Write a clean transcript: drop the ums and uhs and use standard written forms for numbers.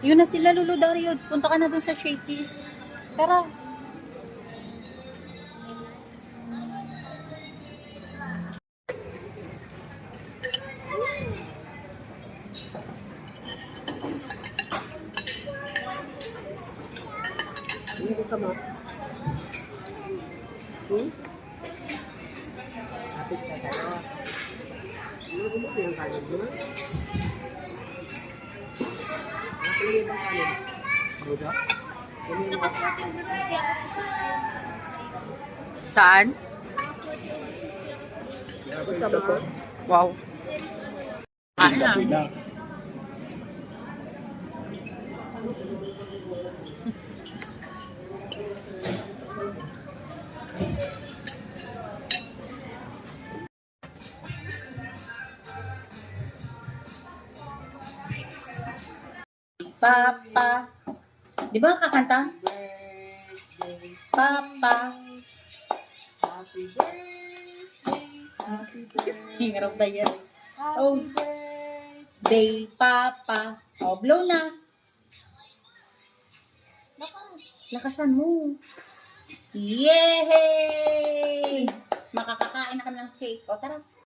Yun na sila, Lulu Dario. Punta ka na dun sa Shakey's. Tara. Hindi ko sama. Kapit ka tayo. Ano ko ba yung kanin mo? Nakalimutan yung kanin. Buda? Saan? Wow. Kain na. Papa. Di ba kakanta? Papa. Happy birthday. Happy birthday. Hirap na yan. Oh. Happy birthday. Day, Papa. Oh, blow na. Lakasan mo. Yay! Makakakain na kami ng cake. O, tara.